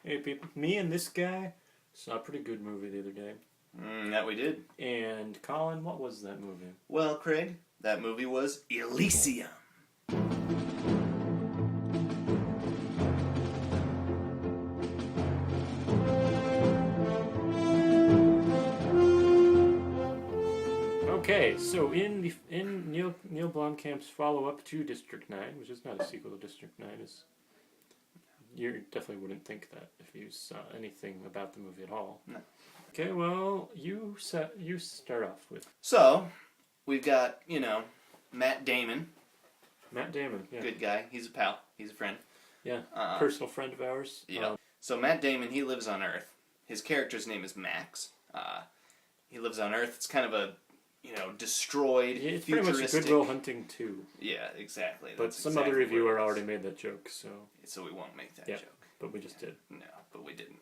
Hey people, me and this guy saw a pretty good movie the other day. That we did. And Colin, what was that movie? Well, Craig, that movie was Elysium. Okay, so in Neil Blomkamp's follow-up to District 9, which is not a sequel to District 9, you definitely wouldn't think that if you saw anything about the movie at all. No. Okay, well, you start off with. So, we've got, Matt Damon. Matt Damon, yeah. Good guy. He's a pal. He's a friend. Yeah, personal friend of ours. Yeah. So Matt Damon, he lives on Earth. His character's name is Max. He lives on Earth. It's kind of a, destroyed, yeah, it's futuristic... pretty much Good Will Hunting 2. Yeah, exactly. But some other reviewer already made that joke, so... So we won't make that joke. But we just did. No, but we didn't.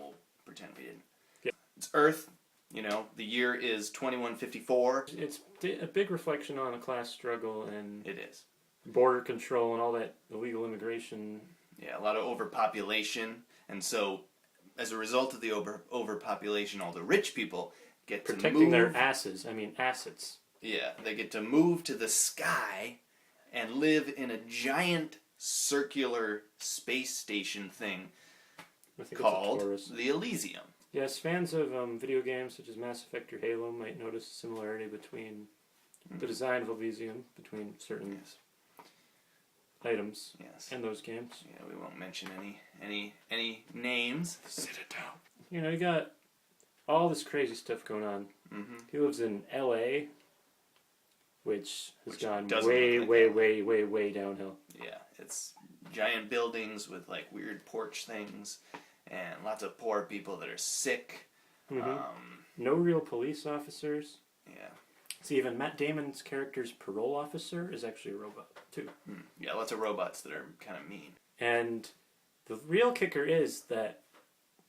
We'll pretend we didn't. Yeah. It's Earth. The year is 2154. It's a big reflection on a class struggle and... It is. Border control and all that illegal immigration. Yeah, a lot of overpopulation. And so, as a result of the overpopulation, all the rich people get to move... Protecting their assets. Yeah, they get to move to the sky and live in a giant circular space station thing called the Elysium. Yes, fans of video games such as Mass Effect or Halo might notice a similarity between the design of Elysium, between certain items and those games. Yeah, we won't mention any names. Sit it down. You got all this crazy stuff going on. Mm-hmm. He lives in L.A., which has gone way downhill. Yeah, it's giant buildings with like weird porch things and lots of poor people that are sick. Mm-hmm. No real police officers. Yeah. See, even Matt Damon's character's parole officer is actually a robot, too. Yeah, lots of robots that are kind of mean. And the real kicker is that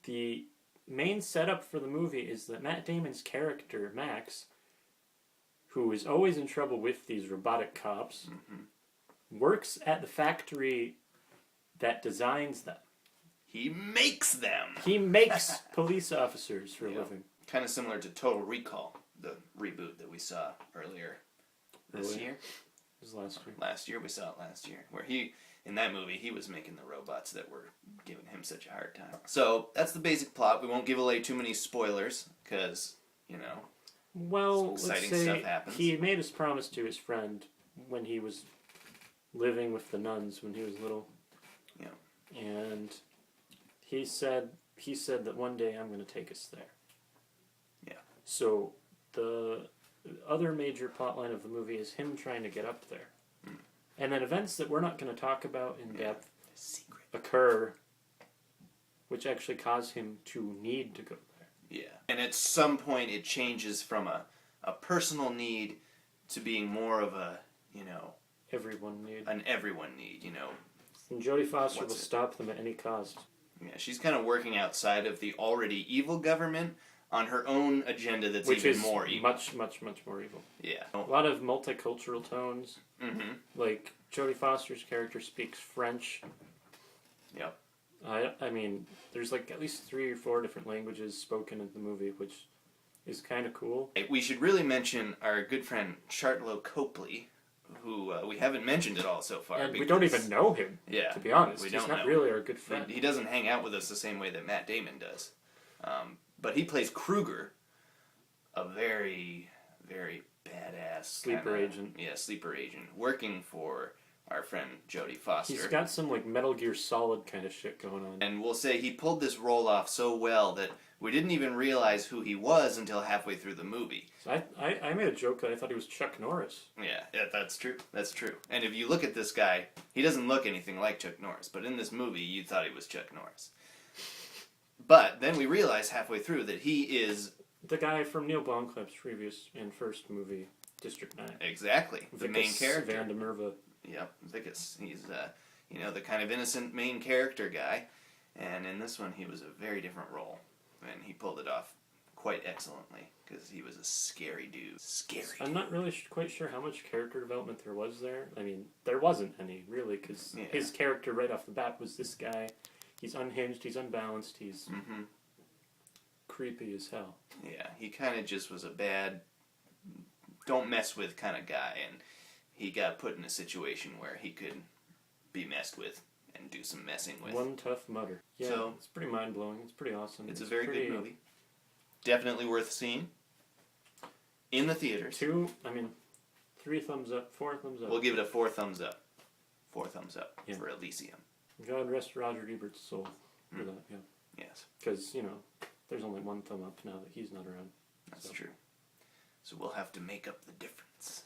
the main setup for the movie is that Matt Damon's character, Max, who is always in trouble with these robotic cops, works at the factory that designs them. He makes them! He makes police officers for a living. Kind of similar to Total Recall, the reboot that we saw earlier this year. It was last year. Last year, we saw it last year. Where in that movie, he was making the robots that were giving him such a hard time. So, that's the basic plot. We won't give away too many spoilers, because, well, exciting let's say stuff happens. He made his promise to his friend when he was living with the nuns when he was little. Yeah. And he said that one day I'm going to take us there. Yeah. So the other major plotline of the movie is him trying to get up there. And then events that we're not going to talk about in depth occur, which actually cause him to need to go there. Yeah. And at some point it changes from a personal need to being more of a, everyone need. An everyone need, And Jodie Foster will stop them at any cost. Yeah, she's kind of working outside of the already evil government on her own agenda that's even more evil. Much, much, much more evil. Yeah. A lot of multicultural tones. Mm-hmm. Like, Jodie Foster's character speaks French. Yep. I mean, there's like at least 3 or 4 different languages spoken in the movie, which is kind of cool. We should really mention our good friend Chartlow Copley, who we haven't mentioned at all so far. And we don't even know him, to be honest. He's not really our good friend. He doesn't hang out with us the same way that Matt Damon does. But he plays Kruger, a very, very badass... Sleeper agent. Yeah, sleeper agent, working for our friend Jodie Foster. He's got some like Metal Gear Solid kind of shit going on. And we'll say he pulled this role off so well that we didn't even realize who he was until halfway through the movie. So I made a joke that I thought he was Chuck Norris. Yeah, that's true. That's true. And if you look at this guy, he doesn't look anything like Chuck Norris. But in this movie, you thought he was Chuck Norris. But then we realized halfway through that he is... the guy from Neil Blomkamp's previous and first movie, District 9. Exactly. The main character. Van der Merwe. Yep, Vicus. He's, the kind of innocent main character guy. And in this one, he was a very different role. And he pulled it off quite excellently, because he was a scary dude. I'm not really quite sure how much character development there was there. I mean, there wasn't any, really, because his character right off the bat was this guy. He's unhinged, he's unbalanced, he's Mm-hmm. creepy as hell. Yeah, he kind of just was a bad, don't mess with kind of guy, and he got put in a situation where he could be messed with and do some messing with. One tough mutter. Yeah, So, it's pretty mind-blowing. It's pretty awesome. It's a very pretty, good movie. Definitely worth seeing. In the theaters. 3 thumbs up, 4 thumbs up. We'll give it a 4 thumbs up. 4 thumbs up Yeah. for Elysium. God rest Roger Ebert's soul for that, yeah. Yes. Because, there's only 1 thumb up now that he's not around. That's true. So we'll have to make up the difference.